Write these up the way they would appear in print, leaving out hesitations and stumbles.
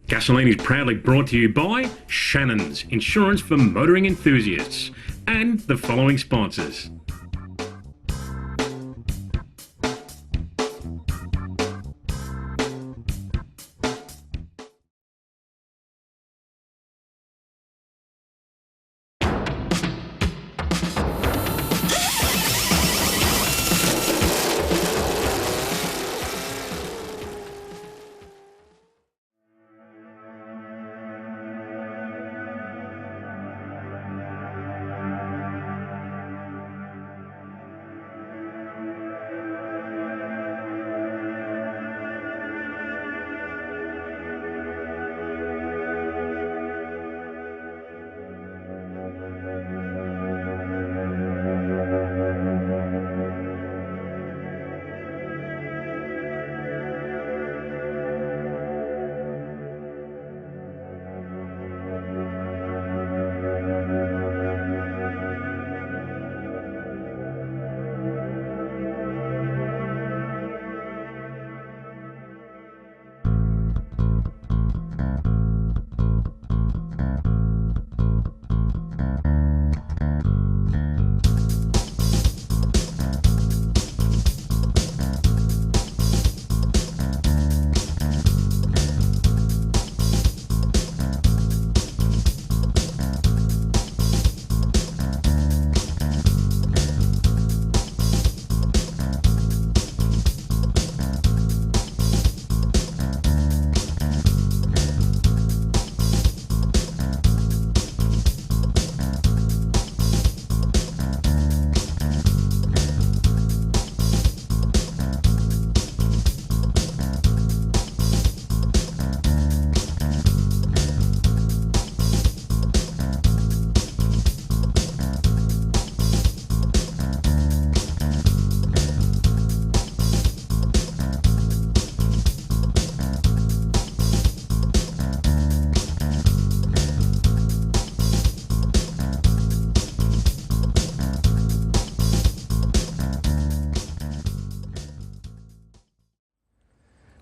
Gasoline is proudly brought to you by Shannons, insurance for motoring enthusiasts, and the following sponsors.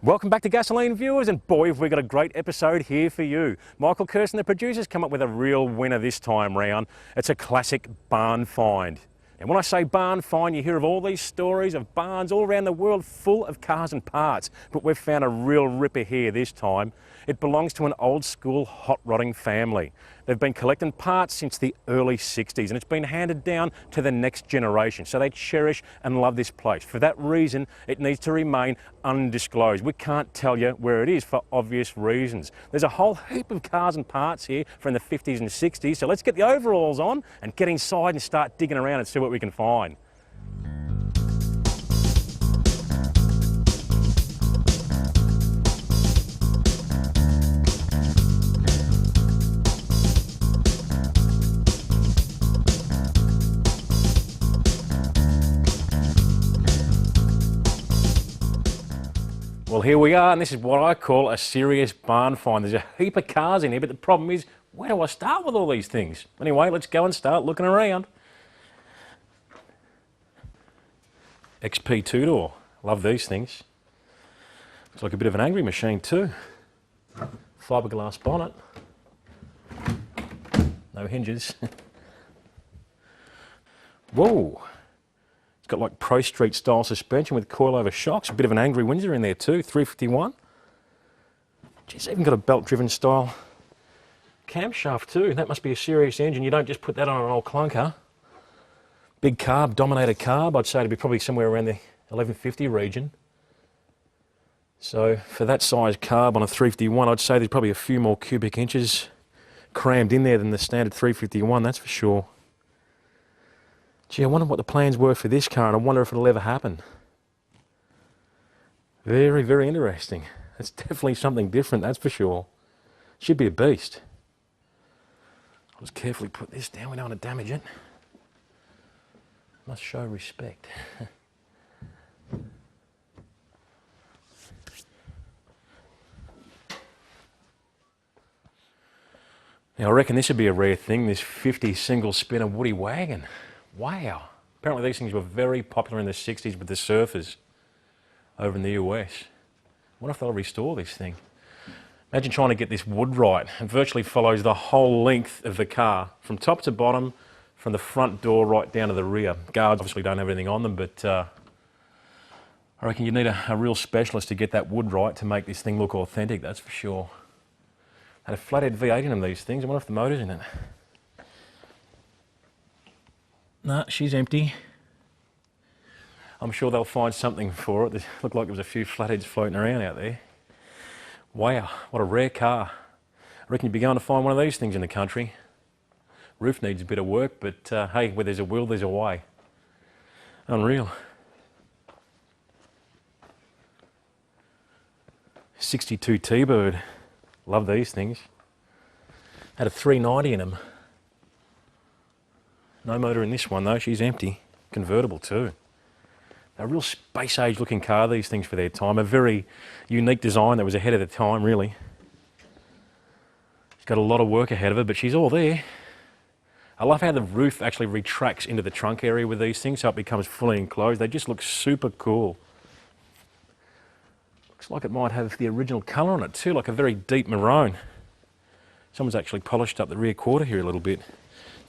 Welcome back to Gasoline viewers, and boy have we got a great episode here for you. Michael Curson, the producer's come up with a real winner this time round. It's a classic barn find. And when I say barn find, you hear of all these stories of barns all around the world full of cars and parts, but we've found a real ripper here this time. It belongs to an old school hot rodding family. They've been collecting parts since the early 60s, and it's been handed down to the next generation. So they cherish and love this place. For that reason, it needs to remain undisclosed. We can't tell you where it is for obvious reasons. There's a whole heap of cars and parts here from the 50s and 60s. So let's get the overalls on and get inside and start digging around and see what we can find. Well, here we are, and this is what I call a serious barn find. There's a heap of cars in here, but the problem is, where do I start with all these things? Anyway, let's go and start looking around. XP two-door. Love these things. Looks like a bit of an angry machine too. Fiberglass bonnet. No hinges. Whoa. It's got like Pro Street style suspension with coilover shocks. A bit of an angry Windsor in there too, 351. Geez, even got a belt-driven style camshaft too. That must be a serious engine. You don't just put that on an old clunker. Big carb, dominator carb. I'd say it'd be probably somewhere around the 1150 region. So for that size carb on a 351, I'd say there's probably a few more cubic inches crammed in there than the standard 351, that's for sure. Gee, I wonder what the plans were for this car, and I wonder if it'll ever happen. Very, very interesting. It's definitely something different, that's for sure. Should be a beast. I'll just carefully put this down, we don't want to damage it. Must show respect. Now I reckon this would be a rare thing, this 50 single spinner Woody wagon. Wow. Apparently these things were very popular in the 60s with the surfers over in the US. I wonder if they'll restore this thing. Imagine trying to get this wood right. It virtually follows the whole length of the car, from top to bottom, from the front door right down to the rear. Guards obviously don't have anything on them, but I reckon you need a real specialist to get that wood right to make this thing look authentic, that's for sure. Had a flathead V8 in them, these things. I wonder if the motor's in it. Nah, she's empty. I'm sure they'll find something for it. It looked like there was a few flatheads floating around out there. Wow, what a rare car. I reckon you'd be going to find one of these things in the country. Roof needs a bit of work, but hey, where there's a will, there's a way. Unreal. 62 T-Bird. Love these things. Had a 390 in them. No motor in this one though, she's empty. Convertible too. A real space age looking car, these things, for their time. A very unique design that was ahead of the time, really. She's got a lot of work ahead of her, but she's all there. I love how the roof actually retracts into the trunk area with these things, so it becomes fully enclosed. They just look super cool. Looks like it might have the original colour on it too, like a very deep maroon. Someone's actually polished up the rear quarter here a little bit.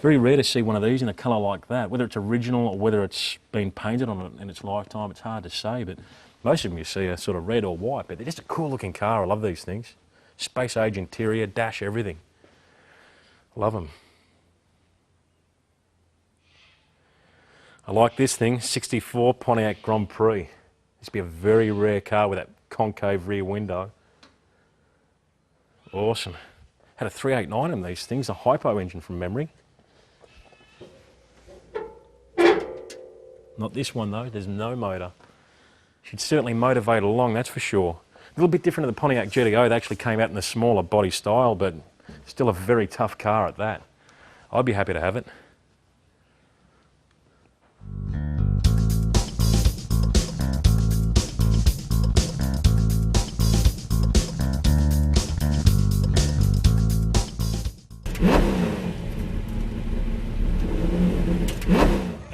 Very rare to see one of these in a colour like that. Whether it's original or whether it's been painted on it in its lifetime, it's hard to say, but most of them you see are sort of red or white, but they're just a cool looking car. I love these things. Space age interior, dash, everything. Love them. I like this thing, 64 Pontiac Grand Prix. This would be a very rare car with that concave rear window. Awesome. Had a 389 in these things, a hypo engine from memory. Not this one though, there's no motor. She'd certainly motivate along, that's for sure. A little bit different to the Pontiac GTO, they actually came out in the smaller body style, but still a very tough car at that. I'd be happy to have it.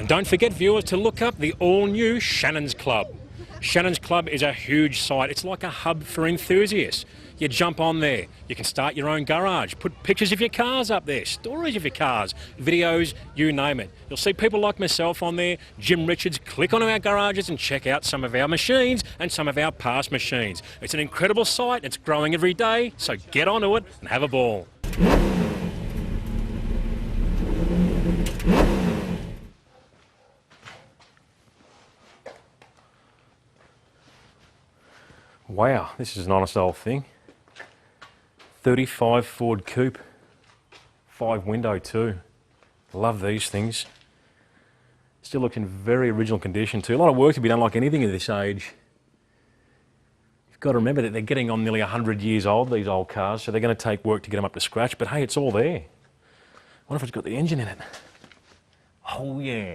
Don't forget, viewers, to look up the all-new Shannons Club. Shannons Club is a huge site. It's like a hub for enthusiasts. You jump on there. You can start your own garage, put pictures of your cars up there, stories of your cars, videos, you name it. You'll see people like myself on there, Jim Richards. Click on our garages and check out some of our machines and some of our past machines. It's an incredible site. It's growing every day, so get onto it and have a ball. Wow, this is an honest old thing. 35 Ford Coupe, 5 window too. Love these things. Still looks in very original condition too. A lot of work to be done like anything at this age. You've got to remember that they're getting on nearly 100 years old, these old cars, so they're going to take work to get them up to scratch, but hey, it's all there. I wonder if it's got the engine in it. Oh yeah.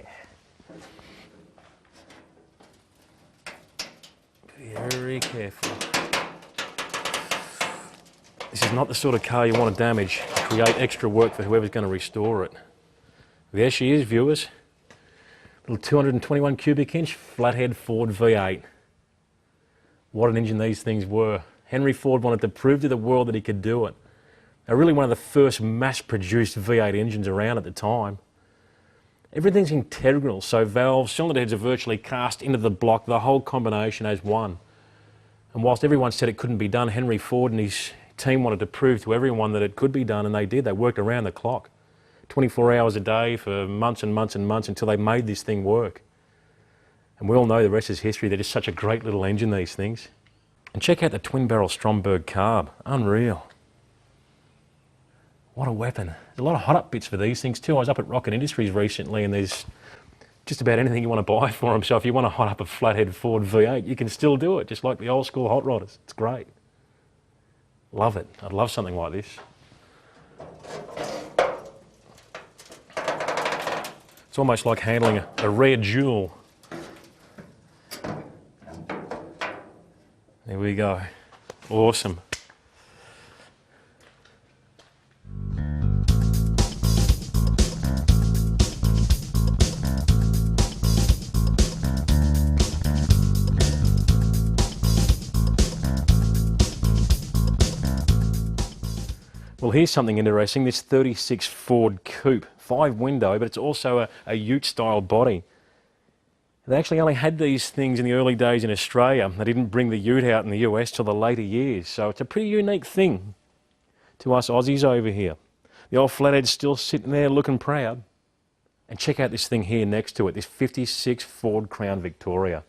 Very careful. This is not the sort of car you want to damage, create extra work for whoever's going to restore it. There she is, viewers. Little 221 cubic inch flathead Ford V8. What an engine these things were. Henry Ford wanted to prove to the world that he could do it. They're really one of the first mass-produced V8 engines around at the time. Everything's integral, so valves, cylinder heads are virtually cast into the block, the whole combination as one. And whilst everyone said it couldn't be done, Henry Ford and his team wanted to prove to everyone that it could be done, and they did. They worked around the clock, 24 hours a day for months and months and months until they made this thing work. And we all know the rest is history. They're just such a great little engine, these things. And check out the twin-barrel Stromberg Carb. Unreal. What a weapon. There's a lot of hot-up bits for these things too. I was up at Rocket Industries recently and there's just about anything you want to buy for them. So if you want to hot up a flathead Ford V8, you can still do it, just like the old school hot rodders. It's great. Love it. I'd love something like this. It's almost like handling a rare jewel. There we go. Awesome. Well, here's something interesting, this 36 Ford Coupe, 5-window, but it's also a ute-style body. They actually only had these things in the early days in Australia. They didn't bring the ute out in the US till the later years, so it's a pretty unique thing to us Aussies over here. The old flathead's still sitting there looking proud. And check out this thing here next to it, this 56 Ford Crown Victoria.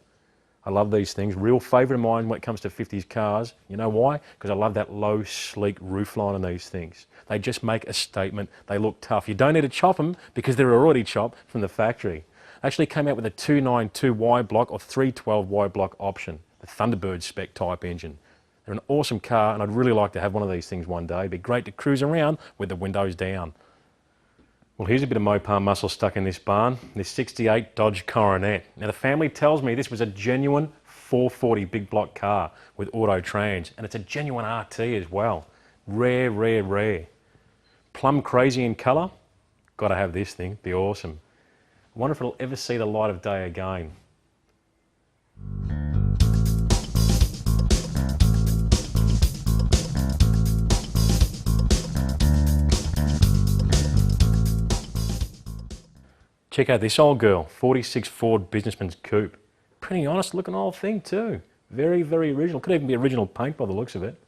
I love these things, real favourite of mine when it comes to 50s cars. You know why? Because I love that low, sleek roofline on these things. They just make a statement, they look tough. You don't need to chop them because they're already chopped from the factory. They actually came out with a 292Y block or 312Y block option, the Thunderbird spec type engine. They're an awesome car and I'd really like to have one of these things one day. It'd be great to cruise around with the windows down. Well, here's a bit of Mopar muscle stuck in this barn, this 68 Dodge Coronet. Now the family tells me this was a genuine 440 big block car with auto trans, and it's a genuine RT as well. Rare, rare, rare. Plum crazy in colour, gotta have this thing, be awesome. I wonder if it'll ever see the light of day again. Check out this old girl, 46 Ford Businessman's Coupe. Pretty honest looking old thing too. Very, very original. Could even be original paint by the looks of it.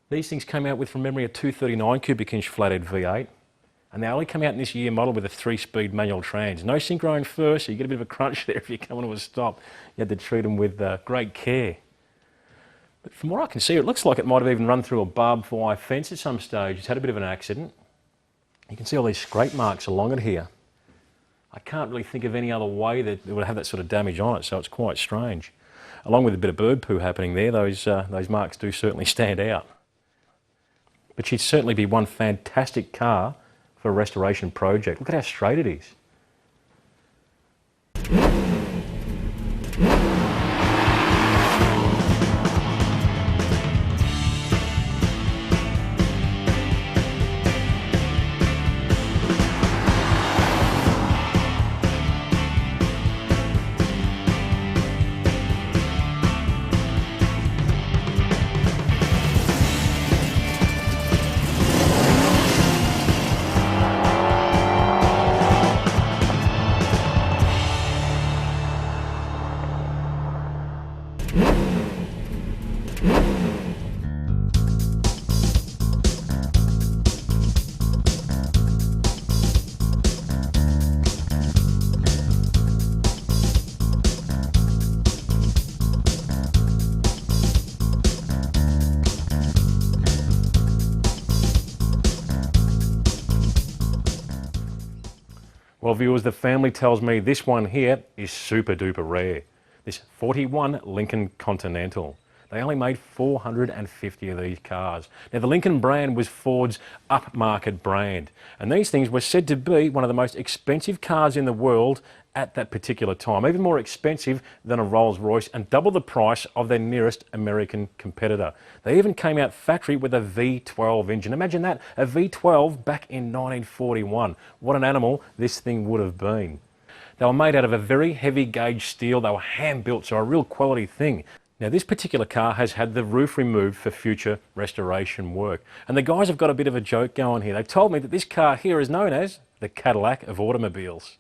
These things came out with, from memory, a 239 cubic inch flathead V8. And they only come out in this year model with a 3-speed manual trans. No synchro in first, so you get a bit of a crunch there if you come to a stop. You had to treat them with great care. But from what I can see, it looks like it might have even run through a barbed wire fence at some stage. It's had a bit of an accident. You can see all these scrape marks along it here. I can't really think of any other way that it would have that sort of damage on it, so it's quite strange. Along with a bit of bird poo happening there, those marks do certainly stand out. But she'd certainly be one fantastic car for a restoration project. Look at how straight it is. Well, viewers, the family tells me this one here is super duper rare. This 41 Lincoln Continental. They only made 450 of these cars. Now, the Lincoln brand was Ford's upmarket brand, and these things were said to be one of the most expensive cars in the world at that particular time, even more expensive than a Rolls-Royce and double the price of their nearest American competitor. They even came out factory with a V12 engine. Imagine that, a V12 back in 1941. What an animal this thing would have been. They were made out of a very heavy gauge steel. They were hand built, so a real quality thing. Now, this particular car has had the roof removed for future restoration work. And the guys have got a bit of a joke going here. They've told me that this car here is known as the Cadillac of automobiles.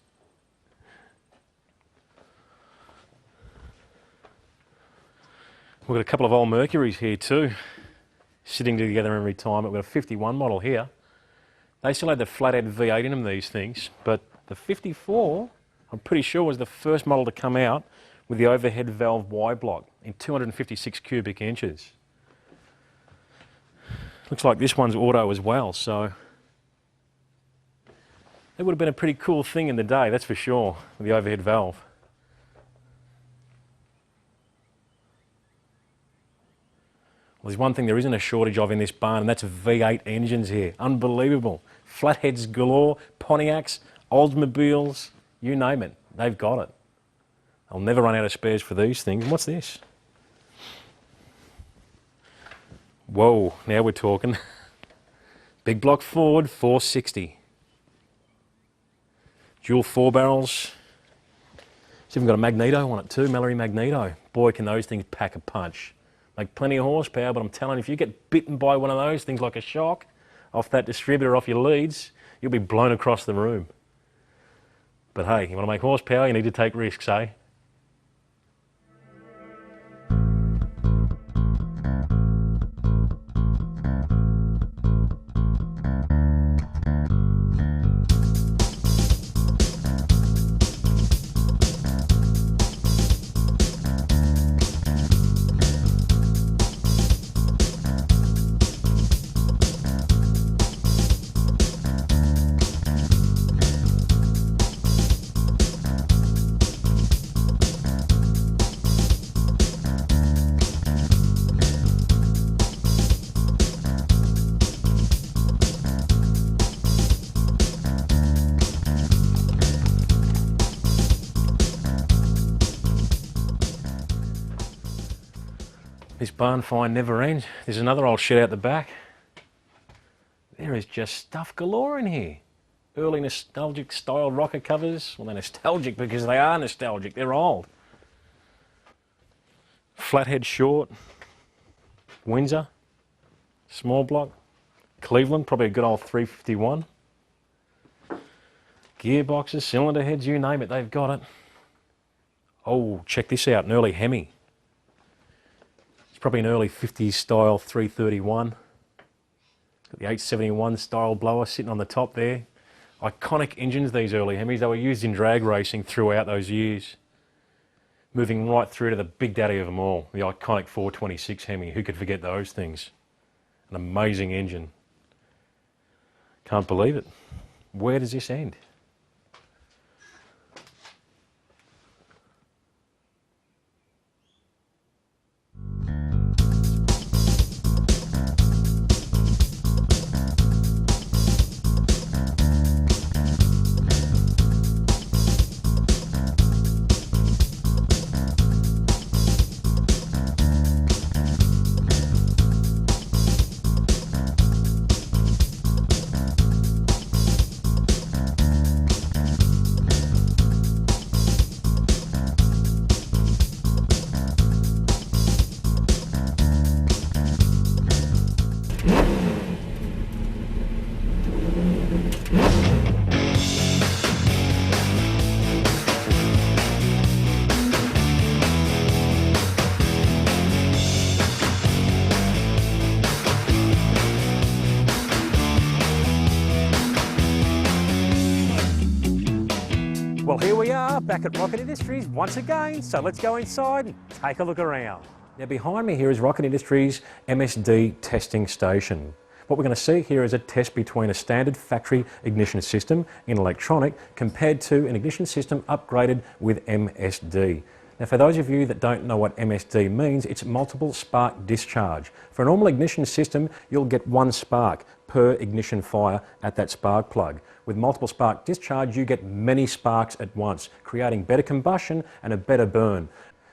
We've got a couple of old Mercurys here too, sitting together in retirement. We've got a 51 model here. They still had the flathead V8 in them, these things, but the 54, I'm pretty sure, was the first model to come out with the overhead valve Y block in 256 cubic inches. Looks like this one's auto as well, so it would have been a pretty cool thing in the day, that's for sure, with the overhead valve. Well, there's one thing there isn't a shortage of in this barn, and that's V8 engines here. Unbelievable. Flatheads galore, Pontiacs, Oldsmobiles, you name it, they've got it. I'll never run out of spares for these things. And what's this? Whoa, now we're talking. Big block Ford 460. Dual 4 barrels. It's even got a magneto on it too, Mallory magneto. Boy, can those things pack a punch. make plenty of horsepower, but I'm telling you, if you get bitten by one of those things like a shock off that distributor, off your leads, you'll be blown across the room. But hey, you want to make horsepower, you need to take risks, eh? This barn find never ends. There's another old shed out the back. There is just stuff galore in here. Early nostalgic style rocker covers. Well, they're nostalgic because they are nostalgic. They're old. Flathead short. Windsor. Small block. Cleveland, probably a good old 351. Gearboxes, cylinder heads, you name it, they've got it. Oh, check this out, an early Hemi. It's probably an early 50s style 331. Got the 871 style blower sitting on the top there. Iconic engines, these early Hemis. They were used in drag racing throughout those years. Moving right through to the big daddy of them all, the iconic 426 Hemi. Who could forget those things? An amazing engine. Can't believe it. Where does this end? Well, here we are back at Rocket Industries once again, so let's go inside and take a look around. Now behind me here is Rocket Industries MSD testing station. What we're going to see here is a test between a standard factory ignition system in electronic compared to an ignition system upgraded with MSD. Now for those of you that don't know what MSD means, it's multiple spark discharge. For a normal ignition system, you'll get one spark per ignition fire at that spark plug. With multiple spark discharge, you get many sparks at once, creating better combustion and a better burn.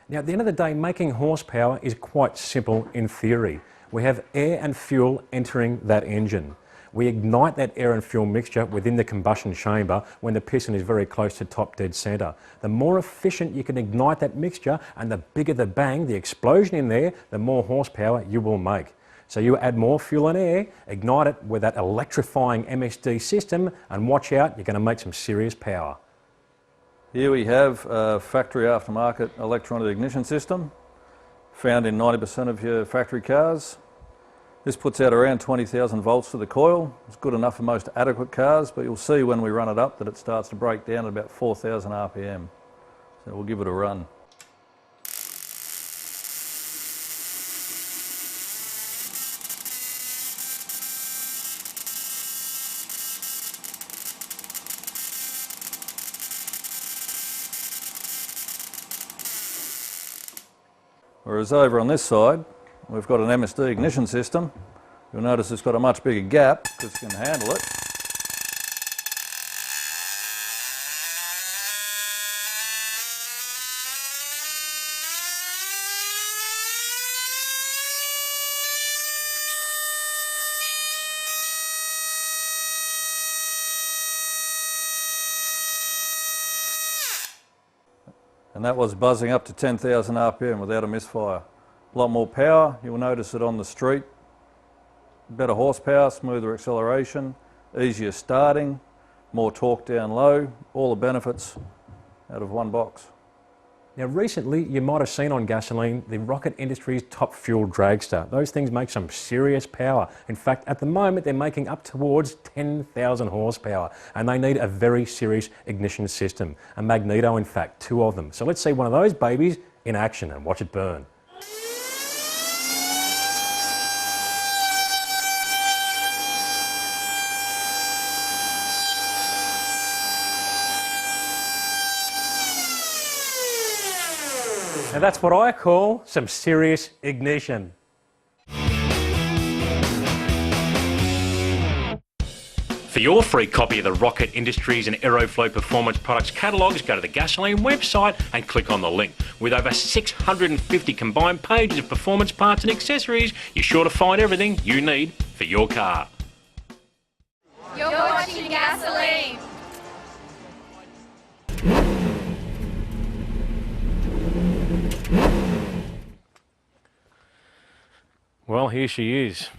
Now at the end of the day, making horsepower is quite simple in theory. We have air and fuel entering that engine. We ignite that air and fuel mixture within the combustion chamber when the piston is very close to top dead centre. The more efficient you can ignite that mixture and the bigger the bang, the explosion in there, the more horsepower you will make. So you add more fuel and air, ignite it with that electrifying MSD system, and watch out, you're going to make some serious power. Here we have a factory aftermarket electronic ignition system, found in 90% of your factory cars. This puts out around 20,000 volts to the coil. It's good enough for most adequate cars, but you'll see when we run it up that it starts to break down at about 4,000 RPM. So we'll give it a run. Whereas over on this side, we've got an MSD ignition system. You'll notice it's got a much bigger gap because it can handle it. And that was buzzing up to 10,000 RPM without a misfire. A lot more power, you'll notice it on the street. Better horsepower, smoother acceleration, easier starting, more torque down low, all the benefits out of one box. Now recently you might have seen on Gasolene the Rocket Industries top fuel dragster. Those things make some serious power. In fact, at the moment they're making up towards 10,000 horsepower and they need a very serious ignition system. A magneto, in fact, 2 of them. So let's see one of those babies in action and watch it burn. Now that's what I call some serious ignition. For your free copy of the Rocket Industries and Aeroflow Performance Products catalogues, go to the Gasolene website and click on the link. With over 650 combined pages of performance parts and accessories, you're sure to find everything you need for your car. You're watching Gasolene. Well, here she is,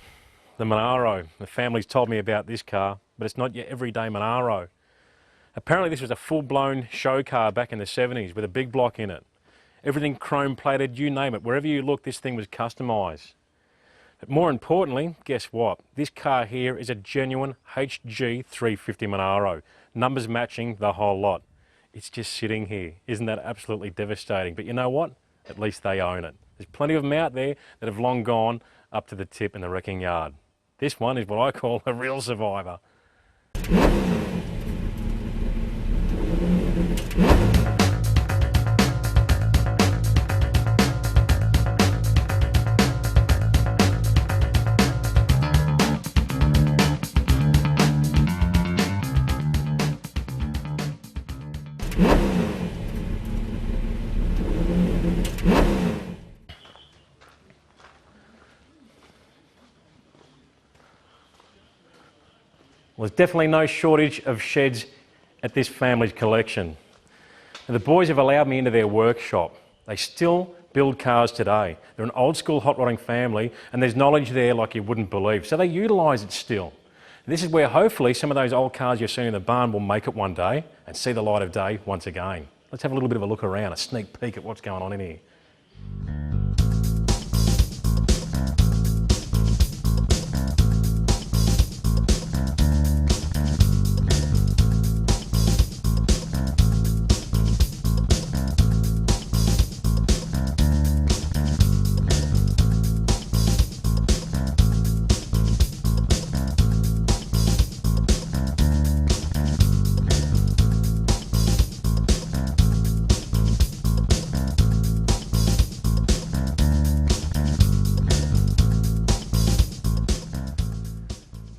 the Monaro. The family's told me about this car, but it's not your everyday Monaro. Apparently this was a full-blown show car back in the 70s with a big block in it. Everything chrome-plated, you name it. Wherever you look, this thing was customised. But more importantly, guess what? This car here is a genuine HG 350 Monaro. Numbers matching the whole lot. It's just sitting here. Isn't that absolutely devastating? But you know what? At least they own it. There's plenty of them out there that have long gone up to the tip in the wrecking yard. This one is what I call a real survivor. Well, there's definitely no shortage of sheds at this family's collection. Now, the boys have allowed me into their workshop. They still build cars today. They're an old school hot rodding family and there's knowledge there like you wouldn't believe. So they utilise it still. And this is where hopefully some of those old cars you're seeing in the barn will make it one day and see the light of day once again. Let's have a little bit of a look around, a sneak peek at what's going on in here.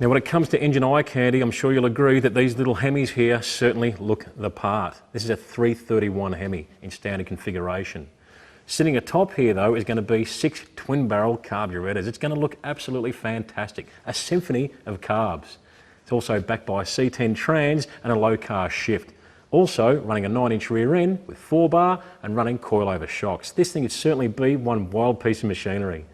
Now when it comes to engine eye candy, I'm sure you'll agree that these little Hemis here certainly look the part. This is a 331 Hemi in standard configuration. Sitting atop here though is going to be 6 twin barrel carburetors. It's going to look absolutely fantastic. A symphony of carbs. It's also backed by a C10 trans and a low car shift. Also running a 9-inch rear end with 4-bar and running coilover shocks. This thing would certainly be one wild piece of machinery.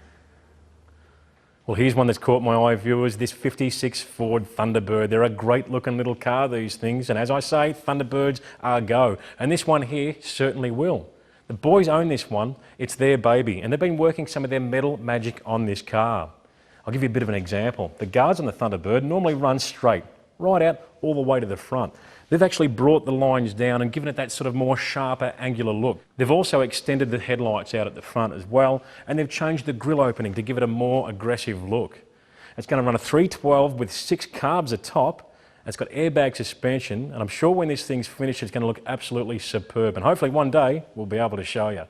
Well, here's one that's caught my eye, viewers, this 56 Ford Thunderbird. They're a great looking little car, these things, and as I say, Thunderbirds are go. And this one here certainly will. The boys own this one, it's their baby, and they've been working some of their metal magic on this car. I'll give you a bit of an example. The guards on the Thunderbird normally run straight, right out all the way to the front. They've actually brought the lines down and given it that sort of more sharper, angular look. They've also extended the headlights out at the front as well, and they've changed the grille opening to give it a more aggressive look. It's going to run a 312 with 6 carbs atop. It's got airbag suspension, and I'm sure when this thing's finished, it's going to look absolutely superb. And hopefully one day, we'll be able to show you.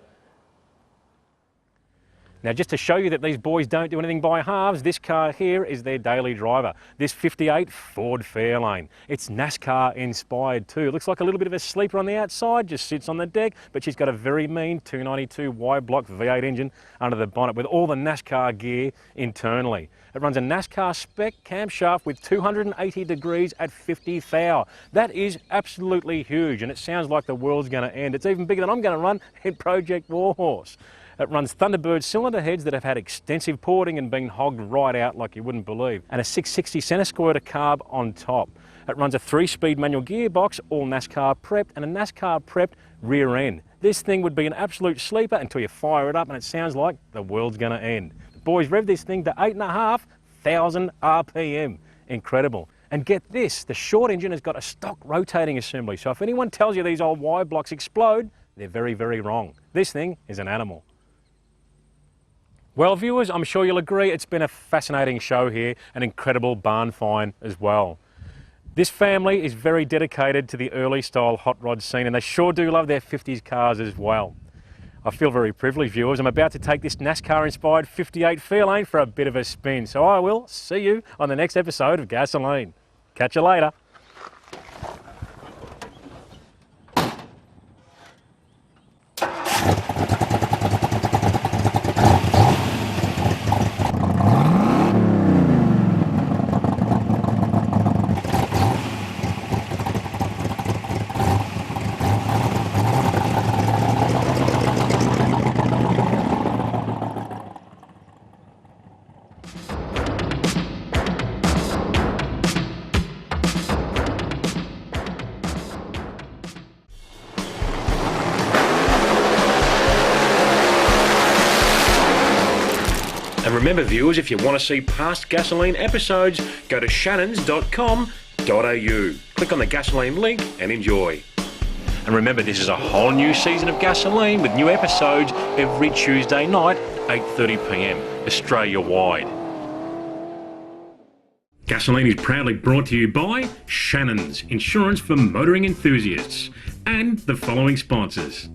Now, just to show you that these boys don't do anything by halves, this car here is their daily driver. This 58 Ford Fairlane. It's NASCAR inspired too. It looks like a little bit of a sleeper on the outside, just sits on the deck, but she's got a very mean 292 wide block V8 engine under the bonnet with all the NASCAR gear internally. It runs a NASCAR spec camshaft with 280 degrees at 50 thou. That is absolutely huge, and it sounds like the world's going to end. It's even bigger than I'm going to run in Project Warhorse. It runs Thunderbird cylinder heads that have had extensive porting and been hogged right out like you wouldn't believe, and a 660 centre squirter carb on top. It runs a 3-speed manual gearbox, all NASCAR prepped, and a NASCAR prepped rear end. This thing would be an absolute sleeper until you fire it up and it sounds like the world's going to end. The boys rev this thing to 8,500 RPM. Incredible. And get this, the short engine has got a stock rotating assembly, so if anyone tells you these old wire blocks explode, they're very, very wrong. This thing is an animal. Well, viewers, I'm sure you'll agree it's been a fascinating show here, an incredible barn find as well. This family is very dedicated to the early style hot rod scene, and they sure do love their 50s cars as well. I feel very privileged, viewers. I'm about to take this NASCAR-inspired 58 Fairlane for a bit of a spin, so I will see you on the next episode of Gasoline. Catch you later. And remember, viewers, if you want to see past Gasoline episodes, go to shannons.com.au. Click on the Gasoline link and enjoy. And remember, this is a whole new season of Gasoline with new episodes every Tuesday night, 8:30 p.m, Australia-wide. Gasoline is proudly brought to you by Shannons, insurance for motoring enthusiasts, and the following sponsors.